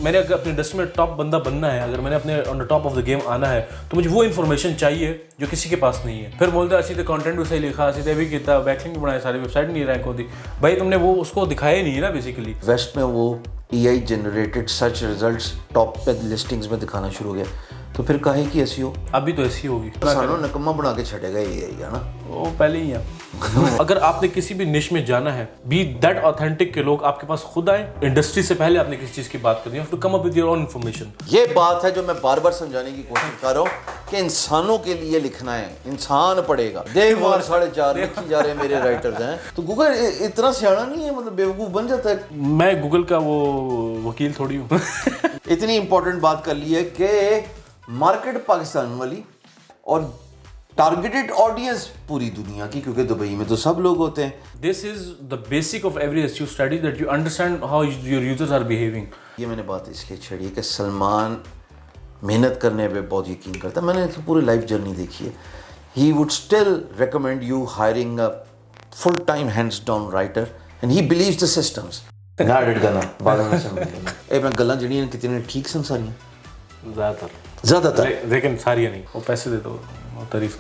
میں نے اگر اپنی انڈسٹری میں ٹاپ بندہ بننا ہے, اگر میں نے اپنے on the top of the game آنا ہے, تو مجھے وہ انفارمیشن چاہیے جو کسی کے پاس نہیں ہے. پھر بولتا ہے اسی تو کانٹینٹ بھی صحیح لکھا, اسی طرح بھی کیا, بیک لنک بھی بنایا, ساری ویب سائٹ نہیں رینک ہوتی. بھائی تم نے وہ اس کو دکھایا ہی نہیں ہے نا بیسیکلی. ویسٹ میں وہ AI generated search results top پہ لسٹنگز میں دکھانا شروع ہو گیا, تو پھر کاہے کی SEO ابھی تو ایسی ہوگی, سانو نکما بنا کے چھٹے گا AI ہے نا, وہ پہلے ہی ہے. اگر آپ نے کسی بھی نش میں جانا ہے, بی دیٹ آتھینٹک کہ لوگ آپ کے پاس خود آئیں, انڈسٹری سے پہلے آپ نے کسی چیز کی بات کرنی ہے, to come up with your own information. یہ بات ہے جو میں بار بار سمجھانے کی کوشش کر رہا ہوں کہ انسانوں کے لیے لکھنا ہے, انسان پڑھے گا. دیکھ مار 4.5 لکھی جا رہے میرے رائٹرز ہیں, تو گوگل اتنا سیانا نہیں ہے, مطلب بیوقوف بن جاتا ہے. میں گوگل کا وہ وکیل تھوڑی ہوں. اتنی امپورٹنٹ بات کر لی ہے کہ مارکیٹ پاکستان والی اور ٹارگیٹڈ آڈینس پوری دنیا کی, کیونکہ دبئی میں تو سب لوگ ہوتے ہیں. This is the basic of every SEO strategy, that you understand how your users are behaving. یہ میں نے بات اس لیے چھڑی ہے کہ سلمان محنت کرنے پہ بہت یقین کرتا ہے. میں نے پوری لائف جرنی دیکھی ہے. He would still recommend you hiring a full-time hands-down writer and he believes the systems. نہ ڈٹ گنا بعد میں سمجھ اے میں گلاں جڑیاں کتنے ٹھیک سن ساریاں, زیادہ تر لیکن ساری نہیں. وہ پیسے دے دو, تعریف.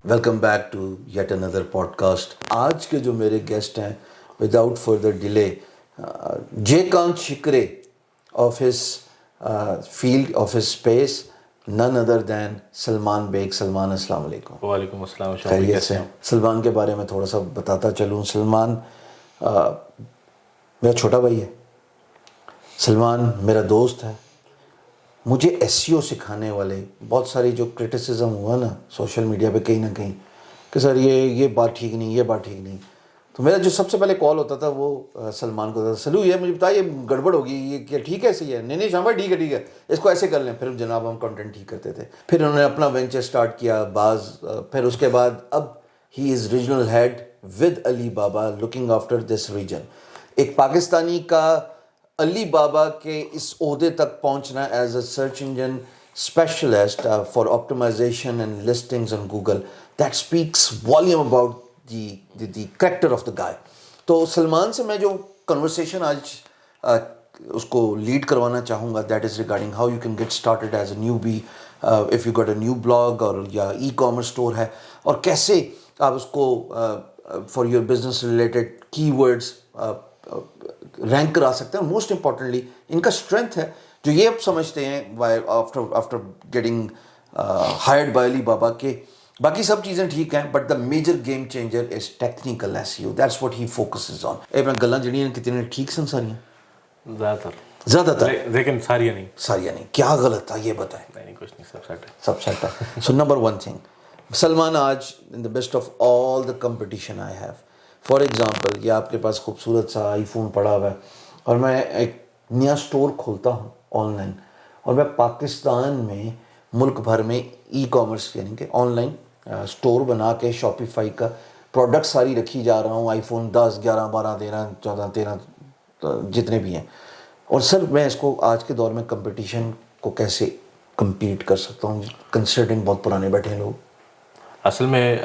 Welcome back to yet another podcast. آج کے جو میرے گیسٹ ہیں, without further delay, Jay Kant Shikre of his field of his space, none other than Salman Baig. Salman السلام علیکم. وعلیکم السلام. خیریت سے؟ سلمان کے بارے میں تھوڑا سا بتاتا چلوں. سلمان میرا چھوٹا بھائی ہے. سلمان میرا دوست ہے. مجھے SEO سکھانے والے بہت ساری جو کرٹیسزم ہوا نا سوشل میڈیا پہ کہیں نہ کہیں کہ سر یہ بات ٹھیک نہیں, یہ بات ٹھیک نہیں, تو میرا جو سب سے پہلے کال ہوتا تھا وہ سلمان کو ہوتا تھا, سلو یہ مجھے بتایا یہ گڑبڑ ہوگی, یہ کیا ٹھیک ہے, ایسی ہے, نہیں شام بھائی ٹھیک ہے, اس کو ایسے کر لیں. پھر جناب ہم کنٹینٹ ٹھیک کرتے تھے. پھر انہوں نے اپنا وینچر سٹارٹ کیا بعض, پھر اس کے بعد اب ہی از ریجنل ہیڈ ود علی بابا لکنگ آفٹر دس ریجن. ایک پاکستانی کا علی بابا کے اس عہدے تک پہنچنا as a search engine specialist for optimization and listings on Google, that speaks volume about the character of the guy. تو سلمان سے میں جو کنورسیشن آج اس کو لیڈ کروانا چاہوں گا, that is regarding how you can get started as a newbie if you got a new blog اور یا ای کامرس اسٹور ہے, اور کیسے آپ اس کو for your business related key words rank کرا سکتے ہیں. موسٹ امپورٹنٹلی ان کا اسٹرینتھ ہے جو یہ اب سمجھتے ہیں after getting hired by Alibaba کہ باقی سب چیزیں ٹھیک ہیں, but the major game changer is technical SEO. That's what he focuses on. اے میں گلاں جڑیاں کتنے ٹھیک سن ساریاں, زیادہ تر, لیکن ساری نہیں. کیا غلط تھا یہ بتائیں. نہیں کچھ نہیں, سب سیٹ ہے, سب سیٹ ہے. So number one thing, Salman آج in the best of all the competition I have. For example یہ آپ کے پاس خوبصورت سا آئی فون پڑا ہوا ہے, اور میں ایک نیا اسٹور کھولتا ہوں آن لائن, اور میں پاکستان میں ملک بھر میں ای کامرس یعنی کہ آن لائن اسٹور بنا کے شاپیفائی کا پروڈکٹ ساری رکھی جا رہا ہوں, آئی فون 10 11 12 13 14 13 جتنے بھی ہیں. اور سر میں اس کو آج کے دور میں کمپٹیشن کو کیسے کمپیٹ کر سکتا ہوں کنسیڈرنگ بہت پرانے بیٹھے ہیں لوگ. اصل میں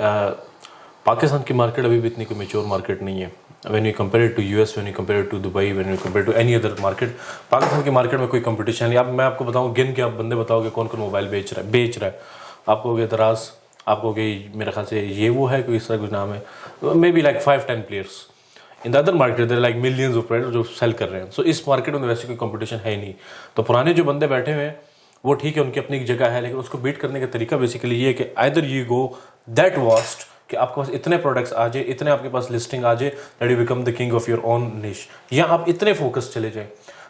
پاکستان کی مارکیٹ ابھی بھی اتنی کوئی میچور مارکیٹ نہیں ہے. When you compare to US, when you compare to Dubai, when you compare to any other market, Pakistan کی مارکیٹ میں کوئی کمپٹیشن نہیں. اب میں آپ کو بتاؤں گن کے آپ بندے بتاؤ گے کون کون موبائل بیچ رہا ہے. آپ کو گے دراز, آپ کو گے میرے خیال سے یہ وہ ہے کوئی اس طرح کچھ نام ہے, maybe like 5-10 players. In the other market there like millions of player جو سیل کر رہے ہیں. سو اس مارکیٹ میں ویسے کوئی کمپٹیشن ہے ہی نہیں. تو پرانے جو بندے بیٹھے ہوئے ہیں وہ ٹھیک ہے, ان کی اپنی ایک جگہ ہے, لیکن اس کو بیٹ کرنے کا طریقہ بیسیکلی یہ ہے کہ either you go that vast کہ آپ کے پاس اتنے پروڈکٹس آ جائے, اتنے آپ کے پاس لسٹنگ آ جائے that you become the king of your own niche, یا آپ اتنے فوکس چلے جائیں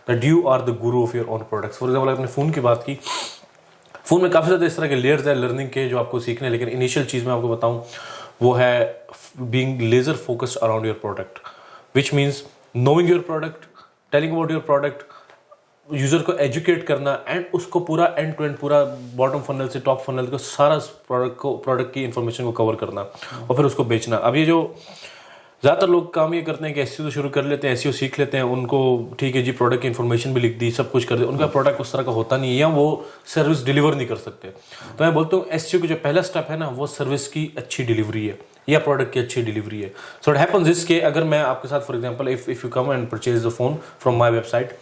that you are the guru of your own products. For example آپ نے فون کی بات کی, فون میں کافی زیادہ اس طرح کے لیئرز ہیں لرننگ کے جو آپ کو سیکھنے, لیکن انیشیل چیز میں آپ کو بتاؤں وہ ہے being laser focused around your product, which means knowing your product, telling about your product, user کو ایجوکیٹ کرنا, اینڈ اس کو پورا اینڈ ٹو اینڈ پورا باٹم فنل سے ٹاپ فنل کو سارا پروڈکٹ کی انفارمیشن کو کور کرنا, اور پھر اس کو بیچنا. اب یہ جو زیادہ تر لوگ کام یہ کرتے ہیں کہ ایس سی او شروع کر لیتے ہیں, ایس سی او سیکھ لیتے ہیں, ان کو ٹھیک ہے جی پروڈکٹ کی انفارمیشن بھی لکھ دی, سب کچھ کر دیا, ان کا پروڈکٹ اس طرح کا ہوتا نہیں ہے یا وہ سروس ڈیلیور نہیں کر سکتے. تو میں بولتا ہوں ایس سی او کا جو پہلا اسٹیپ ہے نا وہ سروس کی اچھی ڈیلیوری ہے یا پروڈکٹ کی اچھی ڈیلیوری ہے. سو اٹ ہیپنز اس کہ اگر میں آپ کے ساتھ for example if you come and purchase the phone from my website,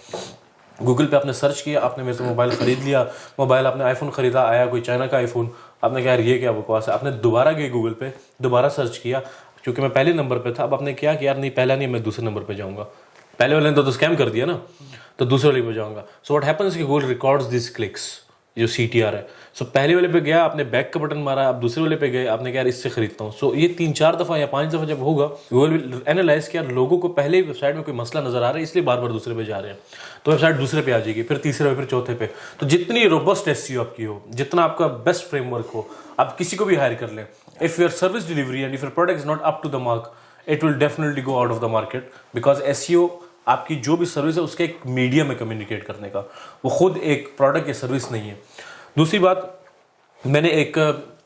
Google پہ آپ نے سرچ کیا, آپ نے میرے سے موبائل خرید لیا, موبائل آپ نے آئی فون خریدا, آیا کوئی چائنا کا آئی فون, آپ نے کہا یار یہ کیا بکواس ہے, آپ نے دوبارہ گئے گوگل پہ دوبارہ سرچ کیا, کیونکہ میں پہلے نمبر پہ تھا, اب آپ نے کیا کہ یار نہیں پہلا نہیں, میں دوسرے نمبر پہ جاؤں گا, پہلے والے نے تو اسکیم کر دیا نا, تو دوسرے والے پہ جاؤں گا. سو واٹ ہیپنس کہ گوگل ریکارڈز دیس کلکس جو سی ٹی آر ہے. سو پہلے والے پہ گیا, آپ نے بیک کا بٹن مارا, آپ دوسرے والے پہ گئے, آپ نے کہا یار اس سے خریدتا ہوں. سو یہ 3-4 دفعہ یا 5 دفعہ جب ہوگا گوگل ول اینالائز کیا لوگوں کو پہلے ویب سائٹ میں کوئی مسئلہ نظر آ رہا ہے اس لیے بار بار دوسرے پہ جا رہے ہیں, تو ویب سائٹ دوسرے پہ آ جائے گی, پھر تیسرے پہ, پھر چوتھے پہ. تو جتنی روبسٹ ایس سی او آپ کی ہو, جتنا آپ کا بیسٹ فریم ورک ہو, آپ کسی کو بھی ہائر کر لیں, if your service delivery and if your product is not up to the mark, it will definitely go out of the market, because SEO آپ کی جو بھی سروس ہے اس کے ایک میڈیم ہے کمیونیکیٹ کرنے کا, وہ خود ایک پروڈکٹ یا سروس نہیں ہے. دوسری بات, میں نے ایک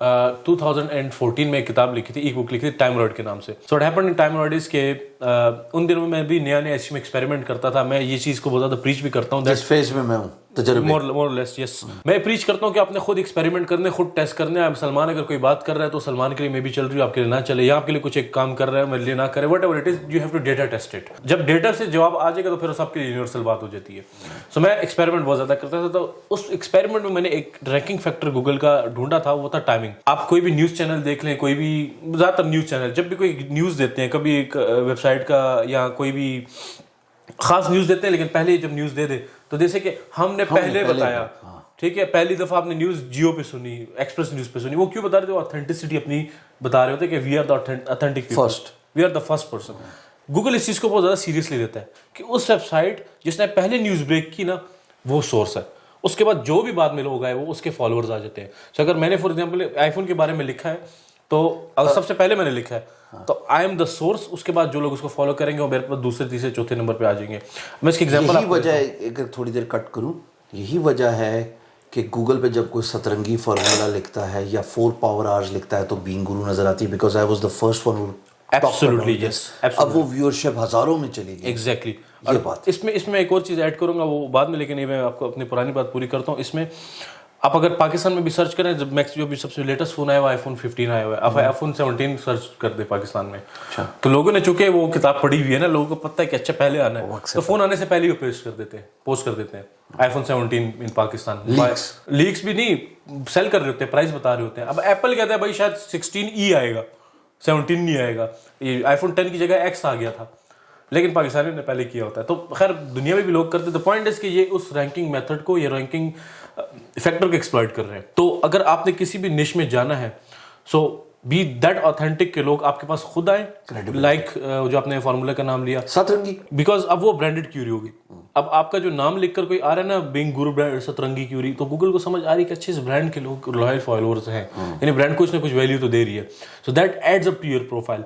2014 میں ایک کتاب لکھی تھی, ایک بک لکھی تھی ٹائم راڈ کے نام سے. So it happened in time rod is کہ ان دنوں میں بھی نیا ایس میں ایکسپیریمنٹ کرتا تھا. میں یہ چیز کو بہت زیادہ پریچ بھی کرتا ہوں, جس فیز میں میں ہوں مور لیس یس, میں پریچ کرتا ہوں کہ آپ نے خود ایکسپیریمنٹ کرنے, خود ٹیسٹ کرنے. سلمان اگر کوئی بات کر رہا ہے تو سلمان کے لیے میں بھی چل رہی ہوں, آپ کے لیے نہ چلے, یا آپ کے لیے کچھ ایک کام کر رہا ہے میرے لیے نہ کرے, whatever it is, you have to data test it. جب ڈیٹا سے جواب آ جائے گا تو پھر سب کے لیے یونیورسل بات ہو جاتی ہے. سو میں ایکسپیریمنٹ بہت زیادہ کرتا تھا, تو اس ایکسپیریمنٹ میں میں نے ایک رینکنگ فیکٹر گوگل کا ڈھونڈا تھا, وہ تھا ٹائمنگ. آپ کوئی بھی نیوز چینل دیکھ لیں, کوئی بھی زیادہ تر نیوز چینل جب بھی کوئی نیوز دیتے ہیں, کبھی ایک ویب سائٹ کا یا کوئی بھی خاص نیوز دیتے ہیں, لیکن پہلے جب نیوز دے دے تو جیسے کہ ہم نے پہلے بتایا, ٹھیک ہے, پہلی دفعہ آپ نے نیوز جیو پہ سنی, ایکسپریس نیوز پہ سنی, وہ کیوں بتا رہے تھے, اتھینٹسٹی اپنی بتا رہے ہوتے کہ we are the authentic first, we are the first person. Google اس چیز کو بہت زیادہ سیریسلی لیتا ہے کہ اس ویب سائٹ جس نے پہلے نیوز بریک کی نا وہ سورس ہے, اس کے بعد جو بھی بعد میں لوگ آئے وہ اس کے فالوورز آ جاتے ہیں. سو اگر میں نے فار ایگزامپل آئی فون کے بارے میں لکھا ہے تو اگر سب سے پہلے میں نے لکھا ہے تو آئی ایم دا سورس, اس کے بعد جو لوگ اس کو فالو کریں گے وہ میرے پاس دوسرے تیسرے چوتھے نمبر پہ آ جائیں گے. میں اس کی ایگزامپل یہی وجہ ہے, اگر تھوڑی دیر کٹ کروں, یہی وجہ ہے کہ گوگل پہ جب کوئی سترنگی فارمولا لکھتا ہے یا 4 پاور آورز لکھتا ہے تو بینگ گرو نظر آتی ہے, because I was the first one. Absolutely yes, اب وہ ویورشپ ہزاروں میں چلی گئی. ایگزیکٹلی. یہ بات اس میں ایک اور چیز ایڈ کروں گا وہ بعد میں, لیکن یہ میں آپ کو اپنی پرانی بات پوری کرتا ہوں. اس میں آپ اگر پاکستان میں بھی سرچ کریں, جب میکس جو بھی سب سے لیٹسٹ فون آیا ہوا آئی فون 15 آیا ہوا ہے, آپ آئی فون 17 سرچ کر دیں پاکستان میں, تو لوگوں نے چونکہ وہ کتاب پڑھی ہوئی ہے نا, لوگوں کو پتہ ہے کہ اچھا پہلے آنا ہے, تو فون آنے سے پہلے ہی پوسٹ کر دیتے ہیں آئی فون 17 ان پاکستان. لیکس بھی نہیں, سیل کر رہے ہوتے ہیں, پرائز بتا رہے ہوتے ہیں. اب ایپل کہتا ہے بھائی شاید 16E آئے گا, 17 نہیں آئے گا, یہ آئی فون 10 کی جگہ ایکس آ گیا تھا, لیکن پاکستانیوں نے پہلے کیا ہوتا ہے. تو خیر دنیا میں بھی لوگ کرتے. دا پوائنٹ از کہ یہ اس رینکنگ میتھڈ کو, یہ رینکنگ فیکٹر کو ایکسپلائٹ کر رہے ہیں. تو اگر آپ نے کسی بھی نش میں جانا ہے, سو بی دیٹ آتھینٹک کہ لوگ آپ کے پاس خود آئیں, لائک جو آپ نے فارمولا کا نام لیا سترنگی, بیکاز اب وہ برانڈیڈ کیوری ہوگی. اب آپ کا جو نام لکھ کر کوئی آ رہا ہے نا, بینگ گرو سترنگی کیوری, تو گوگل کو سمجھ آ رہی ہے کہ اچھے اس برانڈ کے لوگ لوئل فالوورز ہیں, یعنی برانڈ کچھ نہ کچھ ویلیو تو دے رہی ہے. So that adds up to your profile.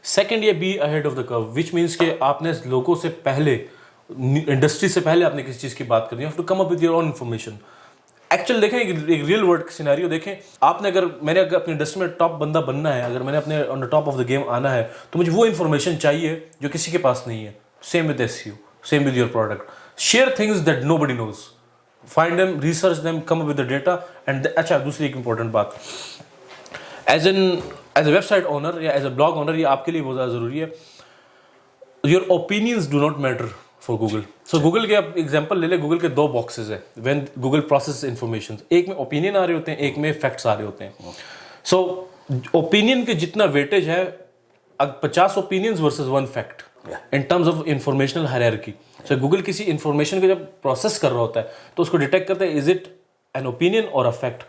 Second, یہ be ahead of the curve, which means کہ آپ نے لوگوں سے پہلے, انڈسٹری سے پہلے آپ نے کسی چیز کی بات کرنی ہے, to come up with your own information. Actual دیکھیں ایک ریئل ورلڈ سینیریو دیکھیں, آپ نے اگر میں نے اپنی انڈسٹری میں ٹاپ بندہ بننا ہے, اگر میں نے اپنے on the top of the game آنا ہے, تو مجھے وہ انفارمیشن چاہیے جو کسی کے پاس نہیں ہے. Same with us, same with your product. Share things that nobody knows, find them, research them, come up with the data. And اچھا دوسری ایک امپورٹنٹ بات, as a website owner یا ایز اے بلاگ اونر, یہ آپ کے لیے بہت زیادہ ضروری ہے. Your opinions do not matter for Google. So Google کے آپ ایگزامپل لے لیں, گوگل کے 2 باکسز ہیں وین گوگل پروسیس انفارمیشن. ایک میں اوپینین آ رہے ہوتے ہیں, ایک میں فیکٹس آ رہے ہوتے ہیں. سو اوپینین کے جتنا ویٹیج ہے, 50 opinions versus 1 fact in terms of informational hierarchy. So Google کسی انفارمیشن کو جب پروسیس کر رہا ہوتا ہے تو اس کو ڈیٹیکٹ کرتا ہے, از اٹ این اوپینین اور اے فیکٹ.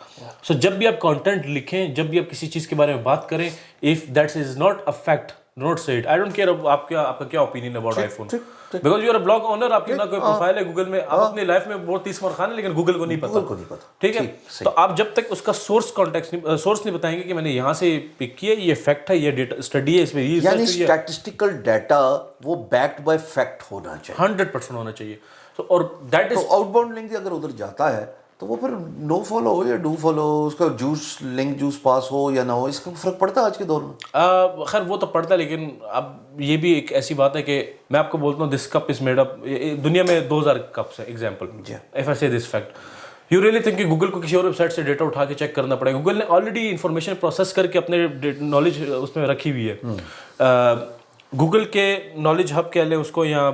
سو جب بھی آپ کانٹینٹ لکھیں, جب بھی آپ کسی چیز کے بارے میں بات کریں, if that is not a fact, not say it. I don't care آپ کا کیا opinion about iPhone, because you are a blog owner. آپ کی نہ کوئی پروفائل ہے گوگل میں, آپ اپنی لائف میں بہت 30 مرخان ہے, لیکن گوگل کو نہیں پتا, ٹھیک ہے. تو آپ جب تک اس کا سورس کانٹیکس سورس نہیں بتائیں گے کہ میں نے یہاں سے پک کیا, یہ فیکٹ ہے, یہ ڈیٹا اسٹڈی ہے, اس میں یہ یعنی اسٹیٹسٹیکل ڈیٹا وہ بیکڈ بائی فیکٹ ہونا چاہیے, 100% ہونا چاہیے. اور that is out bound link اگر ادھر جاتا ہے تو وہ پھر نو فالو ہو یا ڈو فالو، اس کا لنک جوس پاس ہو یا نہ ہو، اس کا فرق پڑتا ہے آج کے دور میں؟ خیر وہ تو پڑتا ہے، لیکن اب یہ بھی ایک ایسی بات ہے کہ میں آپ کو بولتا ہوں دس کپ از میڈ اپ، دنیا میں 2000 کپس ہیں ایگزامپل، اف آئی سے this fact, you really think کہ گوگل کو کسی اور ویب سائٹ سے ڈیٹا اٹھا کے چیک کرنا پڑے گا؟ گوگل نے آلریڈی انفارمیشن پروسیس کر کے اپنے نالج اس میں رکھی ہوئی ہے. گوگل کے نالج ہب کہہ لیں اس کو یا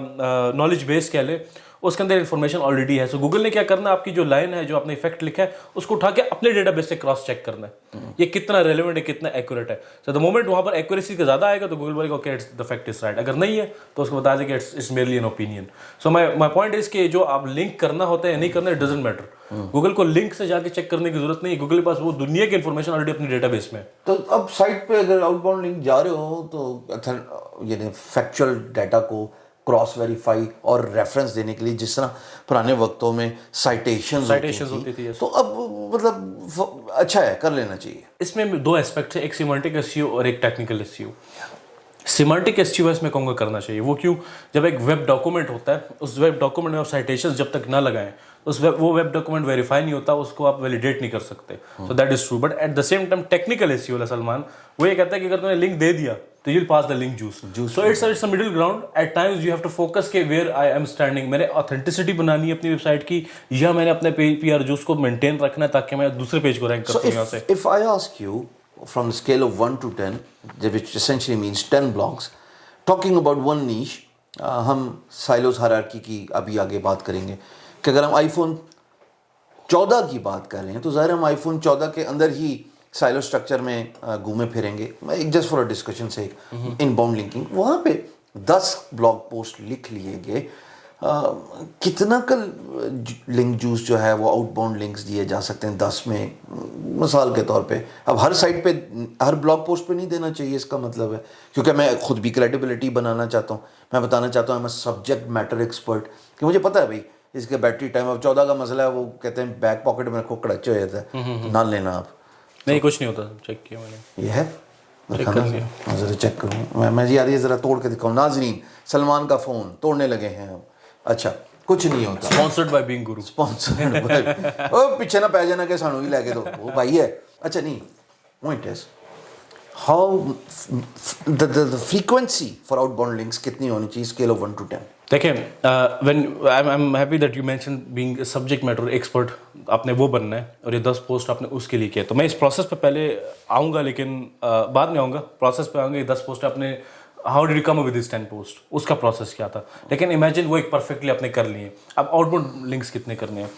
نالج بیس کہہ لیں، اس کے اندر انفارمیشن آلریڈی ہے. سو گوگل نے کیا کرنا ہے، آپ کی جو لائن ہے جو آپ نے افیکٹ لکھا ہے اس کو اٹھا کے اپنے ڈیٹا بیس سے کراس چیک کرنا ہے یہ کتنا ریلیونٹ ہے، کتنا ایکوریٹ ہے. سو دا مومنٹ وہاں پر ایکوریسی کا زیادہ آئے گا تو گوگل بولے گا okay the fact is right, اگر نہیں ہے تو اس کو بتا دیں کہ it's merely an opinion. So my point is کہ جو آپ لنک کرنا ہوتا ہے یا نہیں کرنا، اٹ ڈزنٹ میٹر. گوگل کو لنک سے جا کے چیک کرنے کی ضرورت نہیں ہے، گوگل کے پاس وہ دنیا کی انفارمیشن آلریڈی اپنے ڈیٹا بیس میں ہے. تو اب سائٹ پہ اگر آؤٹ باؤنڈ لنک جا رہے ہو تو یعنی فیکچوئل ڈیٹا کو کراس ویریفائی اور ریفرنس دینے کے لیے جس طرح پرانے وقتوں میں سائٹیشنز ہوتی تھی، تو اب مطلب اچھا ہے، کر لینا چاہیے. اس میں دو اسپیکٹس ہیں، ایک سیمانٹک ایس ای او اور ایک ٹیکنیکل ایس ای او. سیمانٹک ایس ای او اس میں کہوں گا کرنا چاہیے. وہ کیوں؟ جب ایک ویب ڈاکومنٹ ہوتا ہے، اس ویب ڈاکومنٹ میں آپ سائٹیشنز جب تک نہ لگائیں وہ ویب ڈاکومنٹ ویریفائی نہیں ہوتا، اس کو آپ ویلیڈیٹ نہیں کر سکتے. So that is true. But at the same time technical S E O Salman وہ یہ کہتا ہے کہ اگر تم نے لنک دے دیا تو you will pass the link juice. So it's a middle ground. At times you have to focus کہ ویئر آئی ایم اسٹینڈنگ، میں نے آتھینٹسٹی بنانی ہے اپنی ویب سائٹ کی، یا میں نے اپنے پی آر جوس کو مینٹین رکھنا ہے تاکہ میں دوسرے پیج کو رینک کر سکوں. یہاں سے if I ask you from the scale of 1 to 10, which essentially means 10 blocks, talking about one niche, ہم سائلوز ہائرارکی کی ابھی آگے بات کریں گے کہ اگر ہم آئی فون 14 کی بات کر رہے ہیں تو ظاہر ہم آئی فون 14 کے اندر ہی سائلو اسٹرکچر میں گھومے پھریں گے. جسٹ فار اے ڈسکشن سے ان باؤنڈ لنکنگ وہاں پہ 10 بلاگ پوسٹ لکھ لیے گئے، کتنا کل لنک جوس جو ہے وہ آؤٹ باؤنڈ لنکس دیے جا سکتے ہیں 10 میں مثال کے طور پہ؟ اب ہر سائٹ پہ ہر بلاگ پوسٹ پہ نہیں دینا چاہیے، اس کا مطلب ہے کیونکہ میں خود بھی کریڈیبلٹی بنانا چاہتا ہوں، میں بتانا چاہتا ہوں میں سبجیکٹ میٹر ایکسپرٹ کہ مجھے پتہ ہے بھائی اس کے بیٹری ٹائم. اب 14 کا مسئلہ ہے، وہ کہتے ہیں بیک پاکٹ میں رکھو کڑچے ہو جاتا ہے، نہ لینا آپ. نہیں کچھ نہیں ہوتا، چیک کیا میں نے، یہ ہے ذرا چیک کروں میں جی. یہ ذرا توڑ کے دکھاؤں. ناظرین سلمان کا فون توڑنے لگے ہیں. اچھا کچھ نہیں ہوتا. Sponsored by Bing Guru. Sponsored by او پیچھے نہ پہ جانا کہ سانو ہی لے کے دو وہ بھائی ہے. اچھا نہیں point is how the frequency for outbound links کتنی ہونی چاہیے اسکیل آف 1 to 10؟ دیکھیں when I am happy that you mention being subject matter expert, آپ نے وہ بننا ہے اور یہ 10 پوسٹ آپ نے اس کے لیے کیا. تو میں اس پروسیس پہ پہلے آؤں گا، لیکن بعد میں آؤں گا. پروسیس پہ آؤں گا. یہ 10 پوسٹ آپ نے how did you come with this 10 post, اس کا پروسیس کیا تھا. لیکن امیجن وہ ایک پرفیکٹلی آپ نے کر لیے. اب آؤٹ باؤنڈ لنکس کتنے کرنے ہیں؟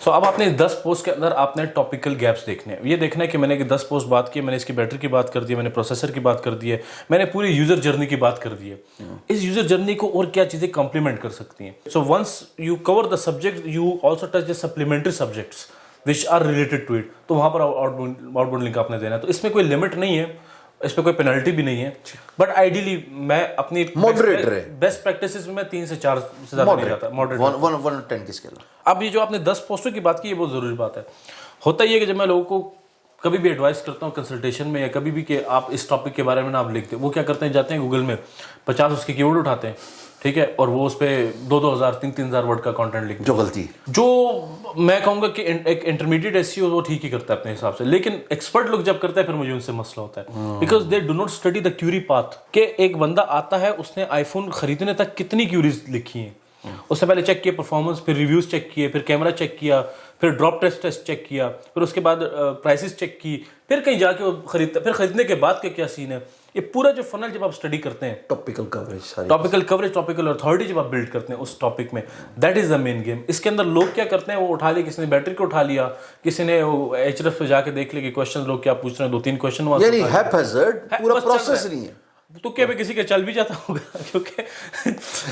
سو اب آپ نے 10 پوسٹ کے اندر آپ نے ٹاپیکل گیپس دیکھنے ہیں. یہ دیکھنا ہے کہ میں نے 10 پوسٹ بات کی، میں نے اس کی بیٹری کی بات کر دی ہے، میں نے پروسیسر کی بات کر دی ہے، میں نے پوری یوزر جرنی کی بات کر دی ہے. اس یوزر جرنی کو اور کیا چیزیں کمپلیمنٹ کر سکتی ہیں. So once you cover the subject you also touch the supplementary subjects which are related to it. تو وہاں پر آؤٹ باؤنڈ لنک آپ نے دینا ہے. تو اس میں کوئی لمٹ نہیں ہے، اس پہ کوئی پینلٹی بھی نہیں ہے. بٹ آئیڈیلی میں اپنی بیسٹ پریکٹسز میں 3 سے 4 سے زیادہ نہیں جاتا. ماڈریٹ 1 to 10 کی اسکیل. اب یہ جو آپ نے 10 پوسٹوں کی بات کی، یہ بہت ضروری بات ہے. ہوتا یہ ہے کہ جب میں لوگوں کو کبھی بھی ایڈوائس کرتا ہوں کنسلٹیشن میں یا کبھی بھی کہ آپ اس ٹاپک کے بارے میں نا آپ لکھتے، وہ کیا کرتے ہیں، جاتے ہیں گوگل میں 50 اس کے کی ورڈ اٹھاتے ہیں، ٹھیک ہے، اور وہ اس پہ 2,000 3,000 ورڈ کا کانٹینٹ لکھتے ہیں. جو غلطی جو میں کہوں گا کہ ایک انٹرمیڈیٹ ایس ای او وہ ٹھیک ہی کرتا ہے اپنے حساب سے، لیکن ایکسپرٹ لوگ جب کرتے ہیں پھر مجھے ان سے مسئلہ ہوتا ہے. Because they do not study the query path کہ ایک بندہ آتا ہے اس نے آئی فون خریدنے تک کتنی کیوریز لکھی ہیں. اس نے پہلے چیک کیا پرفارمنس، پھر ریویوز چیک کیے، پھر کیمرہ چیک کیا، پھر ڈراپ ٹیسٹ چیک کیا، پھر اس کے بعد پرائسز چیک کی، پھر کہیں جا کے وہ خریدتا، پھر خریدنے کے بعد کیا سین ہے. یہ پورا جو فنل جب آپ اسٹڈی کرتے ہیں، ٹاپیکل کوریج، ٹاپیکل اتھارٹی جب آپ بلڈ کرتے ہیں اس ٹاپک میں، that is the main game. اس کے اندر لوگ کیا کرتے ہیں، وہ اٹھا لیا، کسی نے بیٹری کو اٹھا لیا، کسی نے ایچ ایف پہ جا کے دیکھ لیا کہ کوشچن لوگ کیا پوچھ رہے ہیں، 2-3 کوشچن وہاں یعنی ہیپیزرڈ پورا پروسیس نہیں ہے. تو کیا کسی کا چل بھی جاتا ہوگا کیونکہ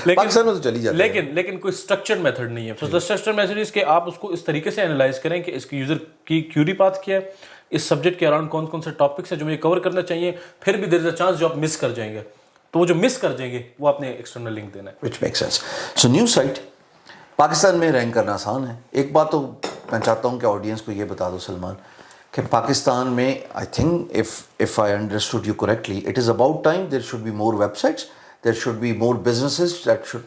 لیکن کوئی اسٹرکچرڈ میتھڈ نہیں ہے. سو دا اسٹرکچرڈ میتھڈ از کہ آپ اس کو اس طریقے سے انالائز کریں کہ اس کی یوزر کی کیوری پاتھ کیا ہے، اس سبجیکٹ کے اراؤنڈ کون کون سے ٹاپکس ہیں جو مجھے کور کرنا چاہیے. پھر بھی دیر از اے چانس جو آپ مس کر جائیں گے، تو وہ جو مس کر جائیں گے وہ آپ نے ایکسٹرنل لنک دینا ہے. Which make sense. So news site Pakistan میں رینک کرنا آسان ہے. ایک بات تو میں چاہتا ہوں کہ آڈینس کو یہ بتا دو سلمان کہ پاکستان میں I think if I understood you correctly, it is about time there should be more websites, there should be more businesses that should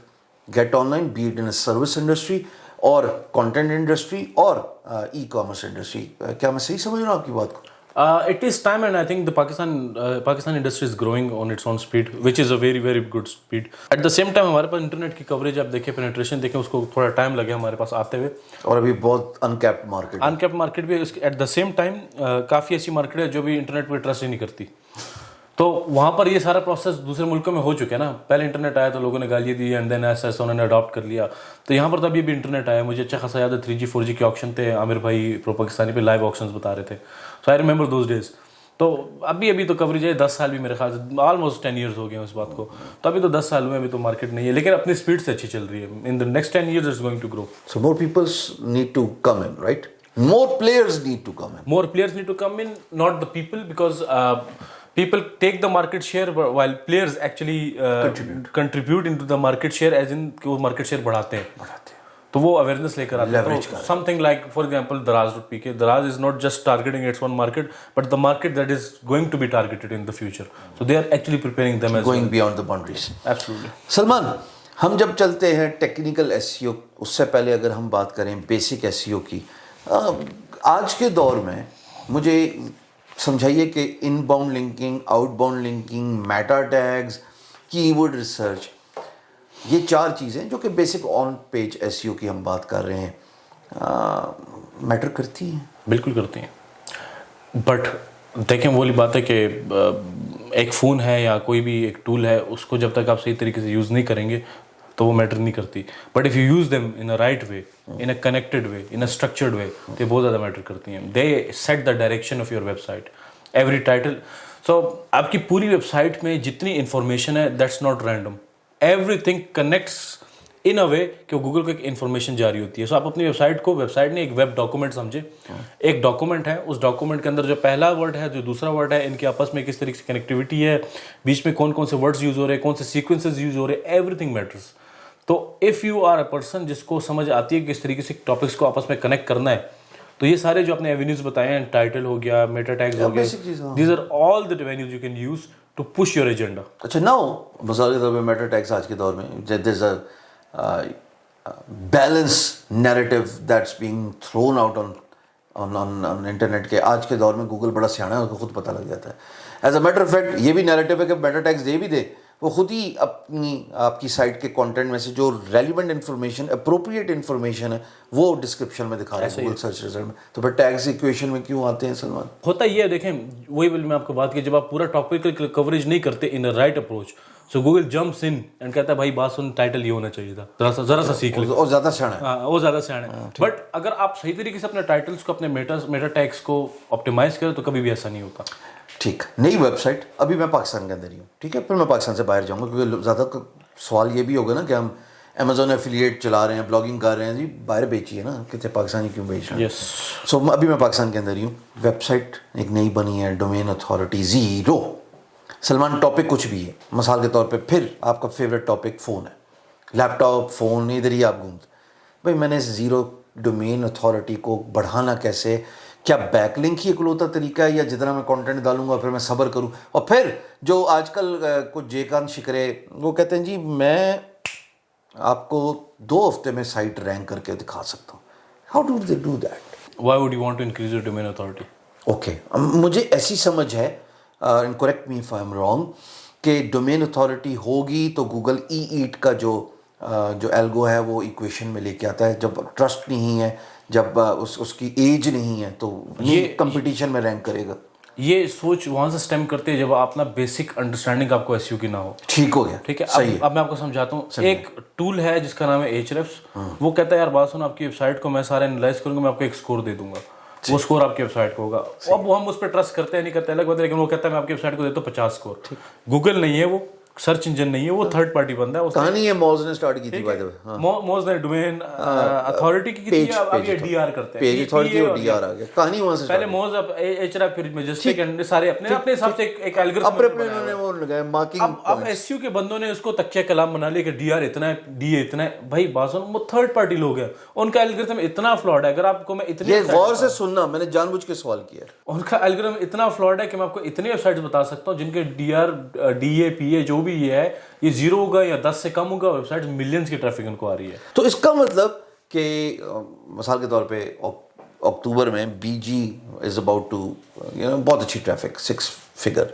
get online, be it in a service industry اور content industry اور e commerce industry. کیا میں صحیح سمجھ رہا ہوں آپ کی بات کو؟ It is time, and I think the Pakistan industry is growing on its own speed, which is a very very good speed. At the same time ہمارے پاس انٹرنیٹ کی کوریج آپ دیکھیں, پینیٹریشن دیکھیں, اس کو تھوڑا ٹائم لگے ہمارے پاس آتے ہوئے, اور ابھی بہت انکیپڈ مارکیٹ. انکیپڈ مارکیٹ بھی. ایٹ دا سیم ٹائم کافی ایسی مارکیٹ ہے جو بھی انٹرنیٹ پہ ٹرسٹ ہی نہیں کرتی, تو وہاں پر یہ سارا پروسیس دوسرے ملکوں میں ہو چکا ہے نا. پہلے انٹرنیٹ آیا تو لوگوں نے گالیاں دی, اینڈ دین ایسا ایسا انہوں نے اڈاپٹ کر لیا. تو یہاں پر تو ابھی انٹرنیٹ آیا, مجھے اچھا خاصا یاد ہے 3G 4G کے آپشن تھے, عامر بھائی پرو پاکستانی پہ لائیو آپشنز بتا رہے تھے, سو آئی ریمبر دوز ڈیز. تو ابھی تو کوریج ہے 10 سال بھی میرے خیال سے آلموسٹ 10 ایئرس ہو گئے ہیں اس بات کو, تو ابھی تو 10 سال ہوئے, ابھی تو مارکیٹ نہیں ہے, لیکن اپنی اسپیڈ سے اچھی چل رہی ہے. In the next 10 years it's going to grow. So more people need to come in, right? More players need to come in. More players need to come in, not the people, because people take the market share while players actually contribute into the market share, as in کہ وہ market share بڑھاتے ہیں. تو وہ awareness لے کر آتے ہیں. Some thing like for example Daraz.pk. Daraz is not just targeting its one market, but the market that is going to be targeted in the future. So they are actually preparing them as going beyond the boundaries. Absolutely. Salman, ہم جب چلتے ہیں technical S E او, اس سے پہلے اگر ہم بات کریں بیسک ایس ای او کی, آج کے دور میں مجھے سمجھائیے کہ inbound linking, outbound linking, meta tags, keyword research, یہ 4 چیزیں جو کہ basic on page S E O کی ہم بات کر رہے ہیں, میٹر کرتی ہیں. بالکل کرتی ہیں, بٹ دیکھیں وہی بات ہے کہ ایک فون ہے یا کوئی بھی ایک ٹول ہے, اس کو جب تک آپ صحیح طریقے سے یوز نہیں کریں گے تو وہ میٹر نہیں کرتی. But if you use them in a right way, in a connected way, in a structured way, تو بہت زیادہ میٹر کرتی ہیں. They set the direction of your website, every title. So آپ کی پوری ویب سائٹ میں جتنی انفارمیشن ہے, that's not random. Everything connects in a way کہ گوگل کو ایک انفارمیشن جاری ہوتی ہے. سو آپ اپنی ویب سائٹ کو, ویب سائٹ نے ایک ویب ڈاکومنٹ سمجھے, ایک ڈاکومنٹ ہے, اس ڈاکومنٹ کے اندر جو پہلا ورڈ ہے, جو دوسرا ورڈ ہے, ان کے آپس میں کس طریقے سے کنیکٹیوٹی ہے, بیچ میں کون کون سے ورڈز یوز ہو رہے ہیں, کون سے سیکوینسز یوز ہو رہے ہیں, ایوری تھنگ میٹرس. تو if you are a person جس کو سمجھ آتی ہے کہ کس طریقے سے ٹاپکس کو آپس میں کنیکٹ کرنا ہے, تو یہ سارے جو اپنے ایونیوز بتائے ہیں, ٹائٹل ہو گیا, میٹا ٹیگز ہو گیا, these are all the avenues you can use to push your agenda. اچھا, ناؤ مثال کے طور پہ میٹا ٹیگز آج کے دور میں there is a balance narrative that's being thrown out on internet کے. آج کے دور میں گوگل بڑا سیاح ہے, اس کو خود پتہ لگ جاتا ہے. As a matter of fact یہ بھی نیریٹو ہے کہ میٹا ٹیگز دے بھی دے, وہ خود ہی اپنی آپ کی سائٹ کے کانٹینٹ میں سے جو ریلیونٹ انفارمیشن, اپروپریٹ انفارمیشن ہے, وہ ڈسکرپشن میں دکھا رہے ہیں گوگل سرچ رزلٹ میں. تو پھر ٹیگز ایکویشن میں کیوں آتے ہیں سلمان؟ ہوتا یہ ہے, دیکھیں وہی میں آپ کو بات کی, جب آپ پورا ٹاپیکل کوریج نہیں کرتے in a right approach, so Google jumps in and کہتا ہے بھائی بات سن, ٹائٹل یہ ہونا چاہیے تھا, ذرا سا سیکھ لیں. اور زیادہ سیاح ہے. ہاں, وہ زیادہ سیاح ہے. بٹ اگر آپ صحیح طریقے سے اپنے ٹائٹلس کو, اپنے میٹا ٹیگس کو آپٹیمائز کریں تو کبھی بھی ایسا نہیں ہوتا. ٹھیک, نئی ویب سائٹ, ابھی میں پاکستان کے اندر ہی ہوں, ٹھیک ہے, پھر میں پاکستان سے باہر جاؤں گا, کیونکہ زیادہ سوال یہ بھی ہوگا نا کہ ہم امیزون ایفیلیٹ چلا رہے ہیں, بلاگنگ کر رہے ہیں, جی باہر بیچیے نا, کہتے پاکستانی کیوں بیچ رہے ہیں. سو ابھی میں پاکستان کے اندر ہی ہوں, ویب سائٹ ایک نئی بنی ہے, ڈومین اتھارٹی 0. سلمان, ٹاپک کچھ بھی ہے, مثال کے طور پہ پھر آپ کا فیوریٹ ٹاپک فون ہے, لیپ ٹاپ, فون, ادھر ہی آپ گھومتے, بھائی میں نے 0 ڈومین اتھارٹی کو بڑھانا کیسے, کیا بیک لنک ہی اکلوتا طریقہ ہے, یا جتنا میں کانٹینٹ ڈالوں گا پھر میں صبر کروں. اور پھر جو آج کل کچھ جے کان شکرے, وہ کہتے ہیں جی میں آپ کو 2 ہفتے میں سائٹ رینک کر کے دکھا سکتا ہوں. How do they do that? Why would you want to increase your domain authority? Okay, مجھے ایسی سمجھ ہے, and correct me if I am wrong, کہ ڈومین اتھارٹی ہوگی تو گوگل ایٹ کا جو ایلگو ہے وہ ایکویشن میں لے کے آتا ہے. جب ٹرسٹ نہیں ہے, جب اس کی ایج نہیں ہے, تو یہ کمپٹیشن میں رینک کرے گا. یہ سوچ وہاں سے اسٹیم کرتے ہیں جب آپ نا بیسک انڈرسٹینڈنگ آپ کو ایس یو کی نہ ہو. ٹھیک ہو گیا, ٹھیک ہے. اب میں آپ کو سمجھاتا ہوں. ایک ٹول ہے جس کا نام ہے Ahrefs, وہ کہتا ہے یار بات سن, آپ کی ویب سائٹ کو میں سارا انالائز کروں گا, میں آپ کو ایک اسکور دے دوں گا, وہ اسکور آپ کی ویب سائٹ کو ہوگا. اب ہم اس پہ ٹرسٹ کرتے ہیں نہیں کرتے الگ بات ہے, لیکن وہ کہتا ہے میں آپ کی ویب سائٹ کو دیتا ہوں 50 اسکور. گوگل نہیں ہے, وہ سرچ انجن نہیں ہے, وہ تھرڈ پارٹی بندہ ہے. کہانی ہے موز نے اسٹارٹ کی تھی, بائی دی وے موز نے ڈومین اتھارٹی کی تھی, اب یہ ڈی آر کرتے ہیں, پیج اتھارٹی اور ڈی آر آ گیا, کہانی وہاں سے پہلے موز, اب Ahrefs, پھر میجسٹک, اینڈ سارے اپنے حساب سے ایک الگورتھم اپنے انہوں نے وہ لگایا مارکنگ. اب ایس یو کے بندوں نے اس کو تکیہ کلام بنا لیا کہ ڈی آر اتنا ہے, ڈی اے اتنا ہے. بھائی باسن وہ تھرڈ پارٹی لوگ ہیں, ان کا الگورتھم اتنا فلاڈ ہے. اگر آپ کو میں اتنی, یہ غور سے سننا, میں نے جان بوجھ کے سوال کیا ہے, ان کا الگورتھم اتنا فلاڈ ہے کہ میں آپ کو اتنی ویب سائٹس بتا سکتا ہوں جن کے ڈی آر, ڈی اے, پی اے جو بھی یہ ہے, یہ 0 ہوگا یا 10 سے کم ہوگا, ویب سائٹ ملینز کی ٹریفک ان کو آ رہی ہے. تو اس کا مطلب کہ مثال کے طور پہ اکتوبر میں B G is about to بہت اچھی ٹریفک 6 فگر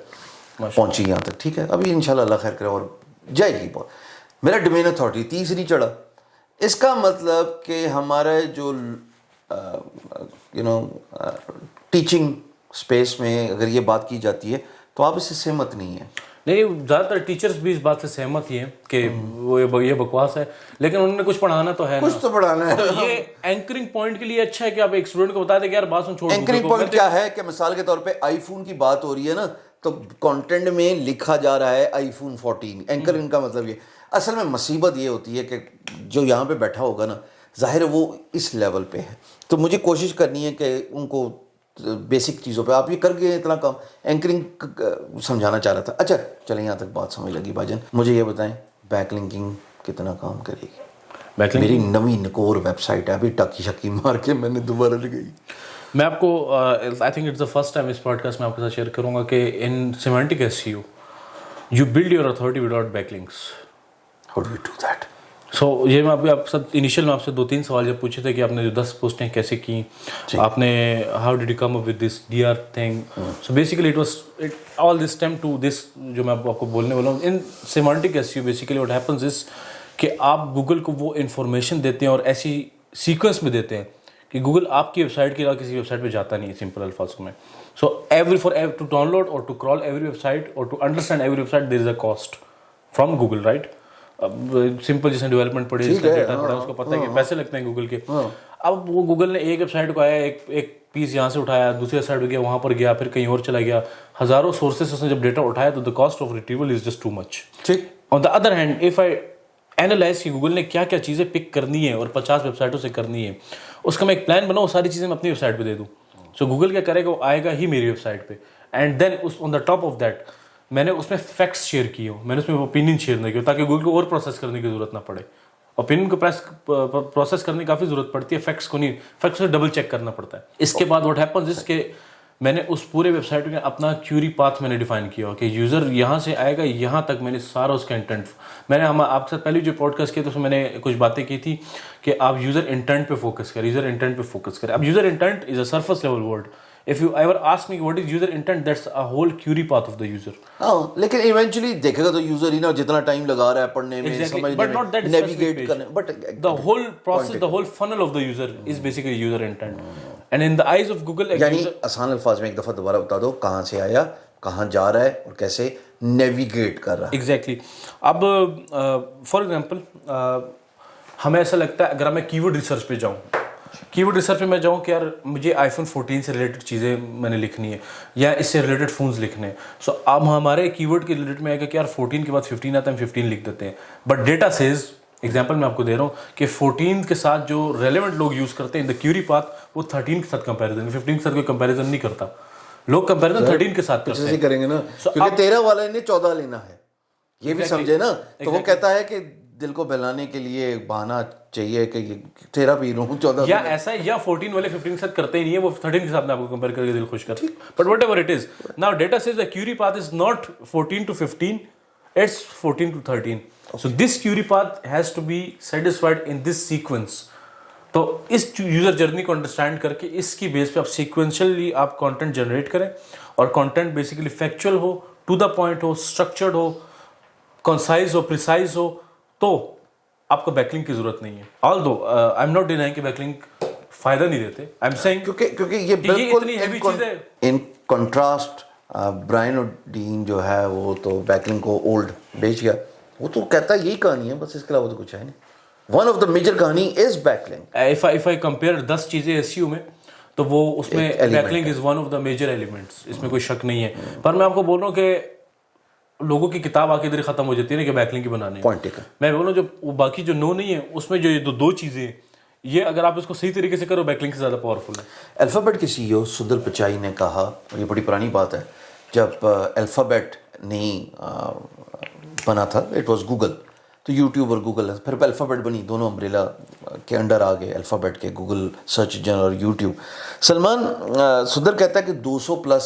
پہنچی یہاں تک, ٹھیک ہے, ابھی انشاءاللہ اللہ خیر کرے اور جائے گی بہت. میرا ڈومین اتھارٹی 30 نہیں چڑھا. اس کا مطلب کہ ہمارا جو ٹیچنگ اسپیس میں اگر یہ بات کی جاتی ہے تو آپ اس سے سہمت نہیں ہیں. نہیں, زیادہ تر ٹیچرز بھی اس بات سے سہمت ہی ہیں کہ وہ یہ بکواس ہے, لیکن انہوں نے کچھ پڑھانا تو ہے, کچھ تو پڑھانا ہے. یہ اینکرنگ پوائنٹ کے لیے اچھا ہے کہ آپ ایک اسٹوڈنٹ کو بتا دیں کہ یار بات سن چھوڑ. اینکرنگ پوائنٹ کیا ہے کہ مثال کے طور پہ آئی فون کی بات ہو رہی ہے نا, تو کانٹینٹ میں لکھا جا رہا ہے آئی فون 14. اینکرنگ کا مطلب یہ, اصل میں مصیبت یہ ہوتی ہے کہ جو یہاں پہ بیٹھا ہوگا نا, ظاہر ہے وہ اس لیول پہ ہے, تو مجھے کوشش کرنی ہے کہ ان کو بیسک چیزوں پہ آپ یہ کر کے اتنا کم اینکرنگ سمجھانا چاہ رہا تھا. اچھا چلیں یہاں تک بات سمجھ لگی بھائی جان. مجھے یہ بتائیں بیک لنکنگ کتنا کام کرے گی؟ میری نوی نکور ویب سائٹ ہے, ابھی ٹاکی شکی مار کے میں نے دوبارہ لگائی. میں آپ کو I think it's the first time اس پوڈ کاسٹ میں آپ کے ساتھ شیئر کروں گا کہ in semantic S you you build your authority without backlinks. How do you do that? So یہ میں آپ کے ساتھ انیشیل میں آپ سے 2-3 سوال جب پوچھے تھے کہ آپ نے جو 10 پوسٹیں کیسے کیں, آپ نے how did you come up with this D R thing. So basically it was all this time to this جو میں آپ کو بولنے والا ہوں. In semantic S you basically what happens is کہ آپ گوگل کو وہ انفارمیشن دیتے ہیں اور ایسی سیکوینس میں دیتے ہیں کہ گوگل آپ کی ویب سائٹ کے علاوہ کسی ویب سائٹ پہ جاتا نہیں ہے, سمپل الفاظوں میں. سو ٹو ڈاؤن لوڈ اور to crawl every website اور to understand every website there is a cost from Google, right. اب سمپل جس نے ڈیولپمنٹ پڑھی, اس کا ڈیٹا پڑھا, اس کو پتہ ہے کہ پیسے لگتے ہیں گوگل کے. اب وہ گوگل نے ایک ویب سائٹ کو آیا, ایک پیس یہاں سے اٹھایا, دوسری سائٹ پہ گیا, وہاں پر گیا, پھر کہیں اور چلا گیا, ہزاروں سورسز اس نے جب ڈیٹا اٹھایا تو the cost of retrieval is just too much. On the other hand if I analyse کہ گوگل نے کیا کیا چیزیں پک کرنی ہے اور 50 ویب سائٹوں سے کرنی ہے, اس کا میں ایک پلان بناؤں, ساری چیزیں میں اپنی ویب سائٹ پہ دے دوں. سو گوگل کیا کرے گا, وہ آئے گا ہی میری ویب سائٹ پہ, and then on the top of that میں نے اس میں فیکٹس شیئر کی ہوں, میں نے اس میں اوپینین شیئر نہیں کیا تاکہ گوگل کو اور پروسیس کرنے کی ضرورت نہ پڑے. اوپینین کو پروسیس کرنے کی کافی ضرورت پڑتی ہے, فیکٹس کو نہیں, فیکٹس کو ڈبل چیک کرنا پڑتا ہے. اس کے بعد واٹ ہیپنز اس کہ میں نے اس پورے ویب سائٹ میں اپنا کیوری پاتھ میں نے ڈیفائن کیا کہ یوزر یہاں سے آئے گا یہاں تک, میں نے سارا اس کا انٹینٹ, میں نے آپ کے ساتھ پہلے جو پوڈ کاسٹ کیا تھا اس میں نے کچھ باتیں کی تھی کہ آپ یوزر انٹینٹ پہ فوکس کریں, یوزر انٹینٹ پہ فوکس کریں. اب user intent is a surface level word. If you ever ask me what is user intent, that's a whole query path of the user. ہاں, لیکن ایونچولی دیکھے گا تو user ہی نا جتنا ٹائم لگا رہا ہے پڑھنے میں, سمجھنے میں, نیویگیٹ کرنے, but the whole process, the whole funnel of the user is basically user intent. And in the eyes of Google, یعنی آسان الفاظ میں ایک دفعہ دوبارہ بتا دو, کہاں سے آیا, کہاں جا رہا ہے اور کیسے نیویگیٹ کر رہا ہے. Exactly. اب فار ایگزامپل ہمیں ایسا لگتا ہے اگر میں کی ورڈ ریسرچ پہ جاؤں, کی ورڈ ریسرچ میں میں جاؤں کہ یار مجھے آئی فون 14 سے ریلیٹڈ چیزیں میں نے لکھنی ہے یا اس سے ریلیٹڈ فونز لکھنے ہیں. سو اب ہمارے کی ورڈ کے ریلیٹڈ میں ہے کہ یار 14 کے بعد 15 آتا ہے, ہم 15 لکھ دیتے ہیں. بٹ ڈیٹا سیز, ایگزامپل میں آپ کو دے رہا ہوں کہ 14 کے ساتھ جو ریلیونٹ لوگ یوز کرتے ہیں ان دا کیوری پاتھ, وہ 13 کے ساتھ کمپیریزن, 15 کے ساتھ کوئی کمپیریزن نہیں کرتا. لوگ کمپیریزن 13 کے ساتھ کرتے ہیں. کریں گے نا, کیونکہ 13 والے نے 14 لینا ہے, یہ بھی سمجھے نا. تو وہ کہتا ہے کہ دل کو بہلانے کے لیے بہانہ چاہیے کہ 13 پی لوں 14, یا ایسا ہے, یا 14 والے 15 کے ساتھ کرتے ہی نہیں ہے, وہ 13 کے ساتھ میں آپ کو کمپیئر کر کے دل خوش کرتے. But whatever it is, now data says the query path is not 14 to 15, it's 14 to 13. So this query path has to be satisfied in this sequence. تو اس یوزر جرنی کو انڈرسٹینڈ کر کے اس کی بیس پہ آپ سیکوینشلی آپ content generate کریں, اور کانٹینٹ بیسیکلی فیکچوئل ہو, ٹو دا پوائنٹ ہو, اسٹرکچرڈ ہو, کنسائز ہو, پریسائز ہو, تو آپ کو بیک لنک کی ضرورت نہیں ہے. Although I'm not denying کہ بیک لنک فائدہ نہیں دیتے, آئی ایم سیئنگ کیونکہ یہ بالکل اتنی ہیوی چیز ہے. ان کنٹراسٹ برائن اوڈین جو ہے وہ تو بیک لنک کو اولڈ بیچ گیا, وہ تو کہتا ہے یہی کہانی ہے بس, اس کے علاوہ تو کچھ ہے نہیں. ون آف دا میجر کہانی is backlink. if I compare 10 چیزیں ایس یو میں تو وہ اس میں backlink is one of the major elements, اس میں کوئی شک نہیں ہے. پر میں آپ کو بول رہا ہوں کہ لوگوں کی کتاب آ کے ادھر ختم ہو جاتی ہے نا کہ بیک لنک کی بنانے, میں بول رہا ہوں جو باقی جو 9 نہیں ہے اس میں جو یہ دو چیزیں ہیں, یہ اگر آپ اس کو صحیح طریقے سے کرو بیک لنک سے زیادہ پاورفل ہے. الفابیٹ کے سی او سندر پچائی نے کہا, یہ بڑی پرانی بات ہے, جب الفابیٹ نہیں بنا تھا, اٹ واز گوگل, تو یوٹیوب اور گوگل, پھر الفابیٹ بنی, دونوں امبریلا کے انڈر آ گئے, الفابیٹ کے گوگل سرچ انجن اور یوٹیوب. سلمان سندر کہتا ہے کہ 200+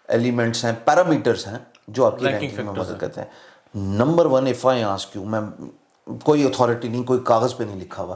ایلیمنٹس ہیں, پیرامیٹرس ہیں جو آپ کی رینکنگ میں مدد کرتے ہیں. Number 1 if I ask you, میں کوئی اتھارٹی نہیں, کوئی کاغذ پہ نہیں لکھا ہوا,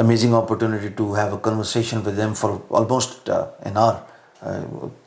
amazing opportunity to have a conversation with them for almost an hour.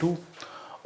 2,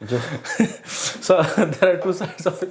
So there are two sides of it.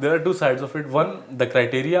There are two sides of it. One, the criteria.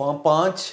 5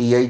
AI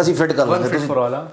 ਅਸੀਂ ਫਿਟ ਕਰ ਲਾਂਗੇ,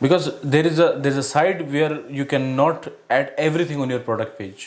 because there is a side where you cannot add everything on your product page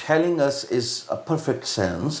telling us is a perfect sense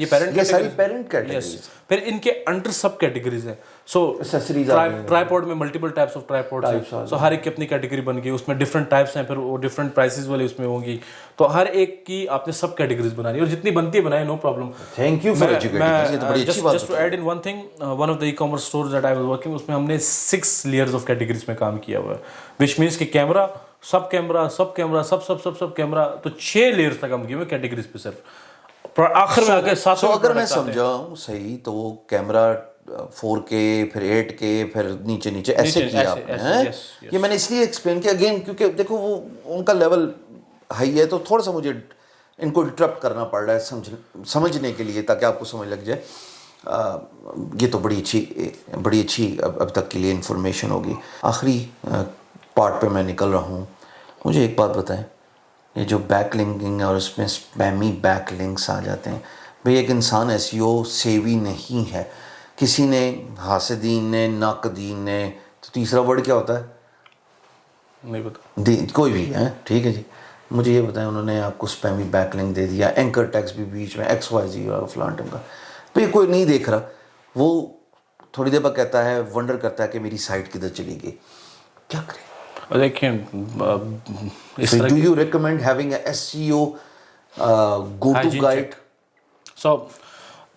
یہ parent یہ ساری parent categories. پھر ان کے under sub categories ہیں. So try میں multiple types of tripod ہیں. سو ہر ایک کی اپنی کیٹیگری بن گئی, اس میں ڈفرنٹ ٹائپس ہیں, پھر وہ ڈفرنٹ پرائسز والی اس میں ہوں گی. تو ہر ایک کی آپ نے سب کیٹیگریز بنانی ہے, اور جتنی بنتی ہے بنائیں, no problem. Thank you for educating. یہ تو بڑی اچھی بات ہے. Just to add in one thing, one of the e-commerce stores that I was working, اس میں ہم نے 6 لیئرز آف کیٹیگریز میں کام کیا ہوا ہے, وچ مینس کہ کیمرا, سب کیمرا, سب کیمرا, سب کیمرا, تو 6 لیئرز تک ہم کیے ہوئے کیٹیگریز پہ صرف. آخر میں آ کے 7. اگر میں سمجھا ہوں صحیح تو وہ کیمرا 4K پھر 8K پھر نیچے ایسے کیا آپ نے. یہ میں نے اس لیے ایکسپلین کیا اگین کیونکہ دیکھو وہ ان کا لیول ہائی ہے, تو تھوڑا سا مجھے ان کو انٹرپٹ کرنا پڑ رہا ہے سمجھنے کے لیے, تاکہ آپ کو سمجھ لگ جائے. یہ تو بڑی اچھی اب تک کے لیے انفارمیشن ہوگی. آخری پارٹ پہ میں نکل رہا ہوں. مجھے ایک بات بتائیں, یہ جو بیک لنکنگ ہے اور اس میں اسپیمی بیک لنکس آ جاتے ہیں, بھئی ایک انسان SEO سیوی نہیں ہے, کسی نے حاسدین نے, ناقدین نے, تو تیسرا ورڈ کیا ہوتا ہے نہیں پتا, کوئی بھی ہے, ٹھیک ہے جی, مجھے یہ بتائیں انہوں نے آپ کو اسپیمی بیک لنک دے دیا, اینکر ٹیکس بھی بیچ میں XYZ اور فلان ٹائم کا, بھئی کوئی نہیں دیکھ رہا, وہ تھوڑی دیر بعد کہتا ہے, ونڈر کرتا ہے کہ میری سائٹ کدھر چلی گئی, کیا کریں؟ دیکھیں do you recommend having a SEO go to guide? So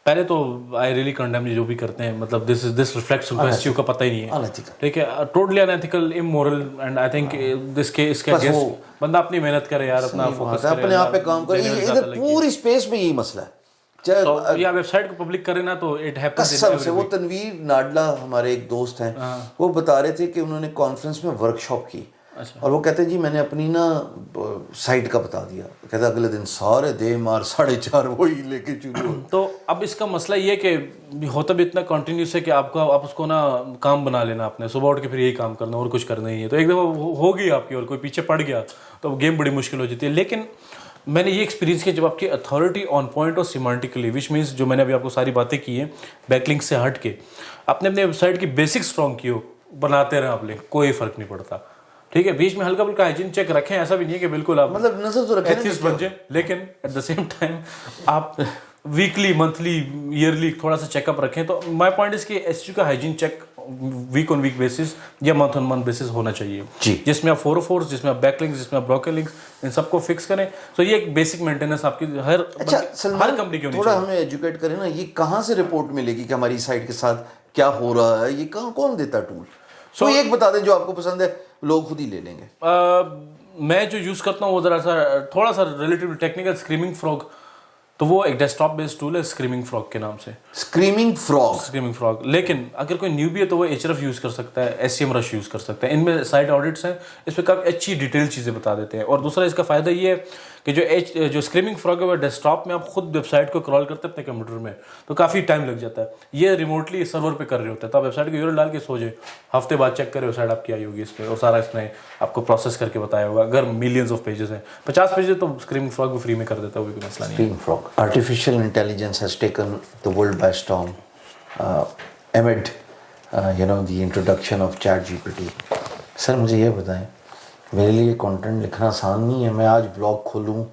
پہلے تو آئی ریئلی کنڈیم جو بھی کرتے ہیں, مطلب دس ریفلیکٹس ان کو SEO کا پتہ ہی نہیں ہے, ٹھیک ہے, totally unethical, immoral, and I think اس کے اگینسٹ بندہ اپنی محنت کرے یار, اپنا فوکس کرے, اپنے آپ پہ کام کرے. ادھر پوری اسپیس میں یہی مسئلہ ہے. یا ویب سائٹ کو پبلک کرے نا, تو اٹ ہیپنز قسم سے. وہ تنویر ناڈلا ہمارے ایک دوست ہیں, وہ بتا رہے تھے کہ انہوں نے کانفرنس میں ورک شاپ کی, اور وہ کہتے ہیں جی میں نے اپنی نا سائٹ کا بتا دیا, کہتے اگلے دن سارے دے مار 4.5 وہی لے کے چلو. تو اب اس کا مسئلہ یہ کہ ہوتا بھی اتنا کنٹینیوس ہے کہ آپ اس کو نا کام بنا لینا, آپ نے صبح اٹھ کے پھر یہی کام کرنا اور کچھ کرنا ہی ہے, تو ایک دفعہ ہوگی آپ کی اور کوئی پیچھے پڑ گیا تو گیم بڑی مشکل ہو جاتی ہے. لیکن میں نے یہ ایکسپیرینس کیا جب آپ کی اتھارٹی آن پوائنٹ اور سیمانٹیکلی, وچ مینس جو میں نے ابھی آپ کو ساری باتیں کی ہیں بیک لنک سے ہٹ کے, آپ نے اپنے ویب سائٹ کی بیسک اسٹرانگ کی ہو, بناتے رہیں آپ لنک, کوئی فرق نہیں پڑتا, ٹھیک ہے. بیچ میں ہلکا پھلکا ہائیجین چیک رکھیں, ایسا بھی نہیں ہے کہ بالکل آپ مطلب نظر تو رکھیں ایتھیسٹ بن جائیں, لیکن ایٹ دا سیم ٹائم آپ ویکلی, منتھلی, ایئرلی تھوڑا سا چیک اپ رکھیں. تو مائی پوائنٹ اس کہ SEO کا ہائیجین چیک ویک آن ویک بیسس یا منتھ آن منتھ بیسس ہونا چاہیے, جس میں آپ 404, جس میں آپ بیک لنکس, جس میں آپ بروکن لنکس, ان سب کو فکس کریں. تو یہ ایک بیسک مینٹیننس آپ کی ہر کمپنی کی ہونی چاہیے. تھوڑا ہمیں ایجوکیٹ کریں نا, یہ کہاں سے رپورٹ ملے گی کہ ہماری سائٹ کے ساتھ کیا ہو رہا ہے, یہ کون دیتا ہے ٹول؟ سو ایک بتا دیں جو آپ کو پسند ہے, لوگ خود ہی لے لیں گے. میں جو یوز کرتا ہوں وہ ذرا سا تھوڑا سا ریلیٹیولی ٹیکنیکل, اسکریمنگ فراگ, تو وہ ایک ڈیسک ٹاپ بیسڈ ٹول ہے اسکریمنگ فراگ کے نام سے. Screaming frog. لیکن اگر کوئی نیو بھی ہے تو وہ Ahref یوز کر سکتا ہے, SEMrush یوز کر سکتا ہے. ان میں سائٹ آڈٹس ہیں, اس پہ کافی اچھی ڈیٹیل چیزیں بتا دیتے ہیں. اور دوسرا اس کا فائدہ یہ ہے کہ جو اسکریمنگ فراگ ہے وہ ڈیسک ٹاپ میں آپ خود ویب سائٹ کو کرال کرتے ہیں اپنے کمپیوٹر میں, تو کافی ٹائم لگ جاتا ہے. یہ ریموٹلی سرور پہ کر رہے ہوتے ہیں, تو آپ ویب سائٹ کو URL ڈال کے سو جائیں, ہفتے بعد چیک کریں ویب سائٹ آپ کی آئی ہوگی اس پہ, اور سارا اس نے آپ کو پروسیس کر کے بتایا ہوگا. اگر ملینز آف پیجز ہیں, 50 پیجز تو اسکریمنگ فراگ بھی فری میں کر دیتا ہے, وہ بھی کوئی مسئلہ نہیں ہے. Artificial intelligence has taken the world by storm amid the introduction of ChatGPT. سر مجھے یہ بتائیں, میرے لیے کانٹینٹ لکھنا آسان نہیں ہے. میں آج بلاگ کھولوں,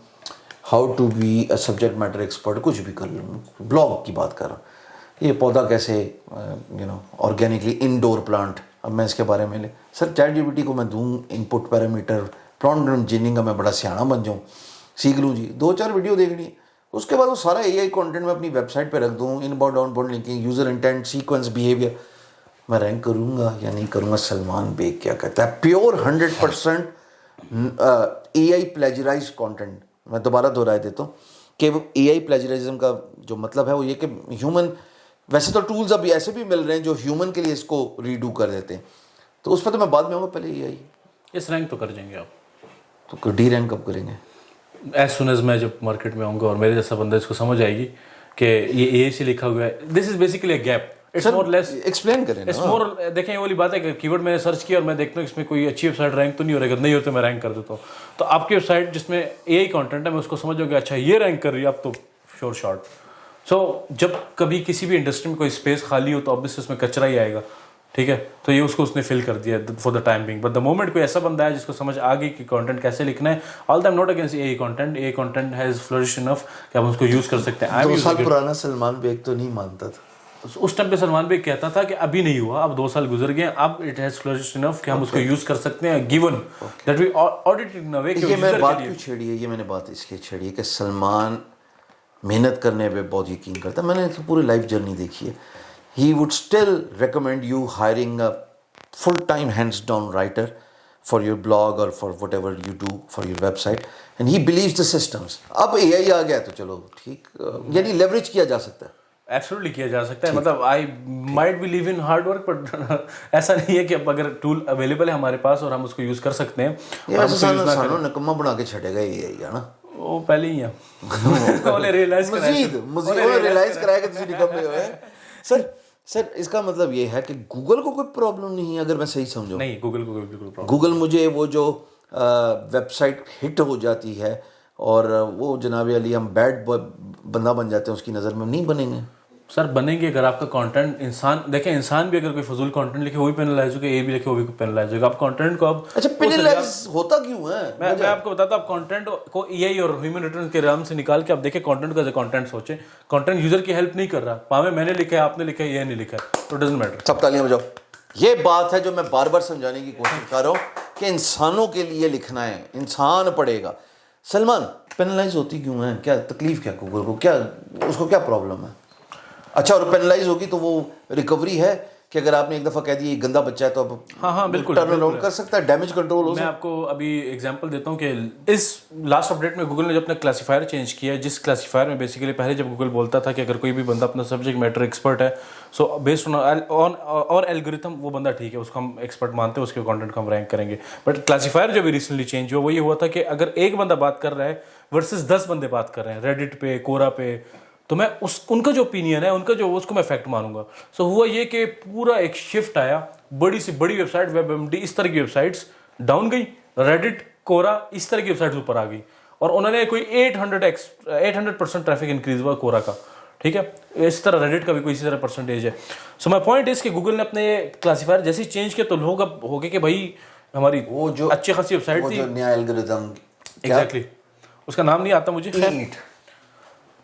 how to be a subject matter expert, کچھ بھی کر لوں, بلاگ کی بات کر رہا ہوں. یہ پودا کیسے آرگینکلی انڈور پلانٹ, اب میں اس کے بارے میں سر ChatGPT کو میں دوں ان پٹ پیرامیٹر, پرامپٹ انجینئرنگ کا میں بڑا سیاح بن جاؤں, سیکھ لوں جی, 2-4 ویڈیو دیکھنی ہے, اس کے بعد وہ سارا AI کانٹینٹ میں اپنی ویب سائٹ پہ رکھ دوں, inbound outbound linking, user intent, sequence, behaviour, میں رینک کروں گا یا نہیں کروں گا؟ سلمان بیگ کیا کہتا ہے, پیور 100% AI پلیجرائز کانٹینٹ. میں دوبارہ دہرائے دیتا ہوں کہ وہ AI پلیجرائزم کا جو مطلب ہے وہ یہ کہ ہیومن, ویسے تو ٹولز اب ایسے بھی مل رہے ہیں جو ہیومن کے لیے اس کو ریڈو کر دیتے ہیں, تو اس پہ تو میں بعد میں آؤں گا, پہلے AI. اس رینک تو کر جائیں گے آپ, تو ڈی رینک کب کریں گے؟ ایز سون ایز میں جب مارکیٹ میں آؤں گا اور میرے جیسا بندہ اس کو سمجھ آئے گی کہ یہ AI سے لکھا ہوا ہے. This is basically a gap, it's more less explain کریں اٹس مور. دیکھیں یہ والی بات ہے کہ کی ورڈ میں نے سرچ کیا اور میں دیکھتا ہوں اس میں کوئی اچھی ویب سائٹ رینک تو نہیں ہو رہی, اگر نہیں ہوتا میں رینک کر دیتا ہوں. تو آپ کی ویب سائٹ جس میں AI کانٹینٹ ہے, میں اس کو سمجھ جاؤں کہ اچھا یہ رینک کر رہی ہے اب تو شور شارٹ. سو جب کبھی کسی بھی انڈسٹری میں کوئی اسپیس خالی ہو تو obviously اس میں کچرا ہی آئے گا, ٹھیک ہے, تو یہ اس کو اس نے فل کر دیا for the time being. But the moment کوئی ایسا بندہ ہے جس کو سمجھ آ گئی کہ کانٹینٹ کیسے لکھنا ہے, all time not against a content, a content has flourish enough کہ ہم اس کو یوز کر سکتے ہیں. 2 سال پرانا سلمان بیگ تو نہیں مانتا تھا اس ٹائم پہ سلمان بیگ کہتا تھا کہ ابھی نہیں ہوا, اب 2 سال گزر گئے, اب اٹ ہیز فلرشڈ انف کہ ہم اس کو یوز کر سکتے ہیں, given that we audit in a way کہ یہ میں بات کیوں چھیڑی ہے, یہ میں نے بات اس لیے چھیڑی ہے کہ سلمان محنت کرنے پہ بہت یقین کرتا ہے. میں نے اس کی پوری لائف جرنی دیکھی ہے. He would still recommend you hiring a full time hands down writer for your blog اور for whatever you do for your website, and he believes the systems. اب A آئی آ گیا تو چلو ٹھیک, یعنی leverage کیا جا سکتا ہے, ایبسلیٹلی کیا جا سکتا ہے. مطلب I might believe in hard work, but ایسا نہیں ہے کہ اب اگر ٹول اویلیبل ہے ہمارے پاس اور ہم اس کو یوز کر سکتے ہیں. سانو نکما بنا کے چھڑے گا اے آئی, ہے نا, وہ پہلے ہی ہے ریئلائز کرایا کہ تسی نکمے ہوئے. سر اس کا مطلب یہ ہے کہ گوگل کو کوئی پرابلم نہیں ہے, اگر میں صحیح سمجھوں. نہیں, گوگل کو کوئی پرابلم. گوگل مجھے وہ جو ویب سائٹ ہٹ ہو جاتی ہے اور وہ جناب علی ہم بیڈ بندہ بن جاتے ہیں, اس کی نظر میں نہیں بنیں گے. سر بنیں گے اگر آپ کا کانٹینٹ انسان دیکھیں, انسان بھی اگر کوئی فضول کانٹینٹ لکھے وہی پینلائز ہوگا, یہ بھی لکھے وہ بھی پینلائز ہوگا. آپ کانٹینٹ کو اب اچھا پینلائز ہوتا کیوں ہے, میں آپ کو بتاتا ہوں. آپ کانٹینٹ کو ای آئی اور ہیومن ریٹرن کے رام سے نکال کے آپ دیکھیں کانٹینٹ کو ایز اے کانٹینٹ سوچیں. کانٹینٹ یوزر کی ہیلپ نہیں کر رہا, پاویں میں نے لکھا ہے, آپ نے لکھا ہے, یہ نہیں لکھا ہے, تو ڈزنٹ میٹر. سب تالیاں بجاؤ. یہ بات ہے جو میں بار بار سمجھانے کی کوشش کر رہا ہوں کہ انسانوں کے لیے لکھنا ہے, انسان پڑھے گا. سلمان پینلائز ہوتی کیوں ہے, کیا تکلیف کیا گوگل کو, کیا اس کو کیا پرابلم ہے؟ اچھا, اور پینلائز ہوگی تو وہ ریکوری ہے کہ اگر آپ نے ایک دفعہ کہہ دیا یہ گندا بچہ ہے تو اب ہاں بالکل ٹرن اراؤنڈ کر سکتا ہے, ڈیمیج کنٹرول ہو سکتا ہے. میں آپ کو ابھی ایگزامپل دیتا ہوں کہ اس لاسٹ اپڈیٹ میں گوگل نے جو اپنا کلاسیفائر چینج کیا ہے, جس کلاسیفائر میں بیسیکلی پہلے جب گوگل بولتا تھا کہ اگر کوئی بھی بندہ اپنا سبجیکٹ میٹر ایکسپرٹ ہے, سو بیسڈ آن اور الگوریتھم وہ بندہ ٹھیک ہے, اس کو ہم ایکسپرٹ مانتے ہیں, اس کے کانٹینٹ کو ہم رینک کریں گے. بٹ کلاسیفائر جو بھی ریسنٹلی چینج ہوا وہ یہ ہوا تھا کہ اگر ایک بندہ بات کر رہا ہے ورسز 10 بندے بات کر رہے ہیں ریڈٹ پہ, کورا پہ, تو میں ان کا جو اوپینین ہے, ان کا جو اس کو میں فیکٹ مانوں گا. سو ہوا یہ کہ پورا ایک شفٹ آیا, بڑی سی بڑی website WebMD اس طرح کی ویب سائٹس ڈاؤن گئی, ریڈٹ, کورا اس طرح کی ویب سائٹس اوپر آ گئی, اور انہوں نے کوئی 800% ٹریفک انکریز ہوا کورا کا, ٹھیک ہے. اس طرح ریڈٹ کا بھی کوئی اسی طرح پرسنٹیج ہے. سو مائی پوائنٹ از کہ گوگل نے اپنے کلاسیفائر جیسے چینج کیا تو لوگ اب ہو گئے کہ بھائی ہماری وہ جو اچھی خاصی ویب سائٹ تھی, نیا الگوریتھم, ایگزیکٹلی اس کا نام نہیں آتا مجھے,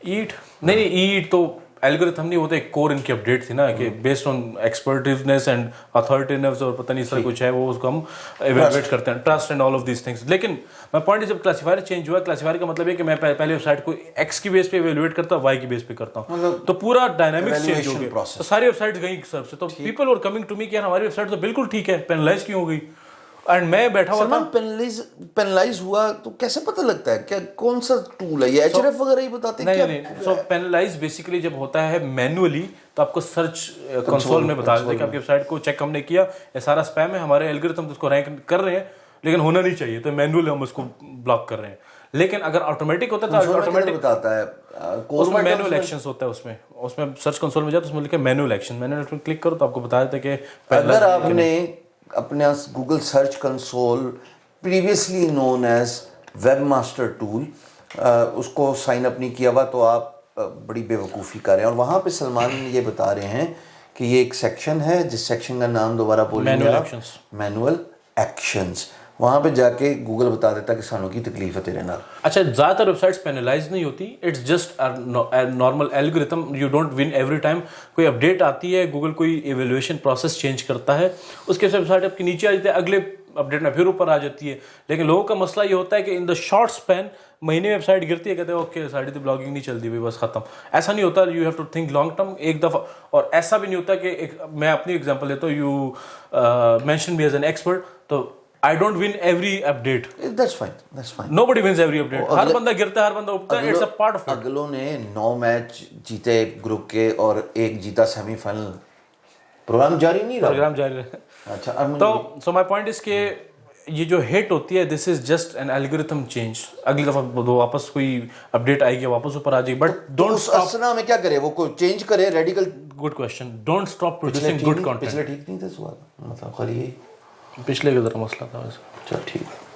ایٹ نہیں ایٹ تو الگوریتھم نہیں, وہ تو ایک کور ان کی اپڈیٹ تھی نا کہ بیسڈ آن ایکسپرٹیونیس اینڈ اتھارٹیونیس اور پتہ نہیں اس طرح کچھ ہے, وہ اس کو ہم ایویلویٹ کرتے ہیں, trust and all of these things. لیکن میں پوائنٹ جب کلاسیفائر چینج ہوا, کلاسیفائر کا مطلب ہے کہ میں پہلے ویب سائٹ کو ایکس کی بیس پہ ایویلویٹ کرتا ہوں, وائی کی بیس پہ کرتا ہوں, تو پورا ڈائنامکس چینج ہو گیا, تو ساری ویب سائٹس گئیں سب سے. تو people are coming to me کہ ہماری ویب سائٹ تو بالکل ٹھیک ہے, پینلائز کیوں ہو گئی, اینڈ میں بیٹھا ہوا تھا. پینلائز ہوا تو کیسے پتہ لگتا ہے, کیا کون سا ٹول ہے, یہ ایچ ایف وغیرہ ہی بتاتے ہیں؟ نہیں, سو پینلائز بیسیکلی جب ہوتا ہے مینولی تو آپ کو سرچ کنسول میں بتا دیتے ہیں کہ آپ کی ویب سائٹ کو چیک ہم نے کیا, یہ سارا اسپیم ہے, ہمارے الگوریتھم اس کو رینک کر رہے ہیں لیکن ہونا نہیں چاہیے, تو مینولی ہم اس کو بلاک کر رہے ہیں. لیکن اگر آٹومیٹک ہوتا ہے تو آٹومیٹک بتاتا ہے, اس میں مینوئل ایکشنز ہوتا ہے, اس میں سرچ کنسول میں جاؤ تو اس میں لکھا ہے مینوئل ایکشن کلک کرو تو آپ کو بتا دیتا ہے کہ اگر آپ نے اپنا Google search console previously known as webmaster tool اس کو سائن اپ نہیں کیا ہوا تو آپ بڑی بے وقوفی کر رہے ہیں. اور وہاں پہ سلمان یہ بتا رہے ہیں کہ یہ ایک سیکشن ہے جس سیکشن کا نام دوبارہ بولیں گے, مینوئل ایکشنز. وہاں پہ جا کے گوگل بتا دیتا کہ سانوں کی تکلیف ہے تیرے نال. اچھا, زیادہ تر ویب سائٹس پینلائز نہیں ہوتی, it's just normal algorithm, you don't win every time. کوئی اپڈیٹ آتی ہے, گوگل کوئی ایویلویشن پروسیس چینج کرتا ہے, اس کے ویب سائٹ آپ کی نیچے آ جاتی ہے, اگلے اپڈیٹ میں پھر اوپر آ جاتی ہے. لیکن لوگوں کا مسئلہ یہ ہوتا ہے کہ ان دا شارٹ اسپین مہینے ویب سائٹ گرتی ہے, کہتے ہیں اوکے ساری تو بلاگنگ نہیں چلتی بھائی بس ختم. ایسا نہیں ہوتا, you have to think long term ایک دفعہ. اور ایسا بھی نہیں ہوتا کہ میں اپنی ایگزامپل دیتا ہوں, you mention me as an expert, تو I don't win every update. That's fine. Nobody wins every update. ہر بندہ گرتا ہے, ہر بندہ اٹھتا ہے, it's a part of it. اگلوں نے 9 میچ جیتے گروپ کے اور 1 جیتا سیمی فائنل. پروگرام جاری نہیں رہا, پروگرام جاری رہا. اچھا, تو so my point is کہ یہ جو ہٹ ہوتی ہے, this is just an algorithm change. اگلی دفعہ واپس کوئی اپڈیٹ آئے گی, واپس اوپر آ جائے گی, بٹ ڈونٹ اسٹاپ. اسنا میں کیا کرے, وہ کوئی چینج کرے radical. Good question. Don't stop producing good content. پچھلے ٹھیک نہیں تھا سوال, مطلب خالی پچھلے کا ذرا مسئلہ تھا ویسے. چل ٹھیک ہے.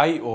IO,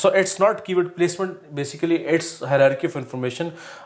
So it's not keyword placement, basically it's hierarchy of information.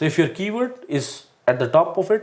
So if your keyword is at the top of it,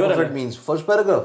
URL means first paragraph.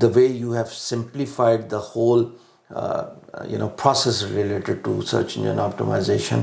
the way you have simplified the whole process related to search engine optimization.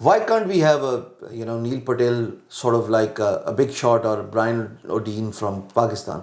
why can't we have a Neil Patel sort of like a big shot or Brian Odeen from Pakistan.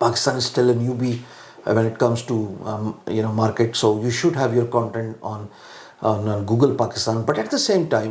Pakistan is still a newbie when it comes to market, so you should have your content on Google Pakistan. But at the same time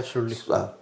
Absolutely.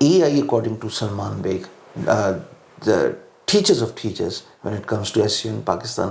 AI according to Salman Beg, the teachers of teachers when it comes to SEO in Pakistan,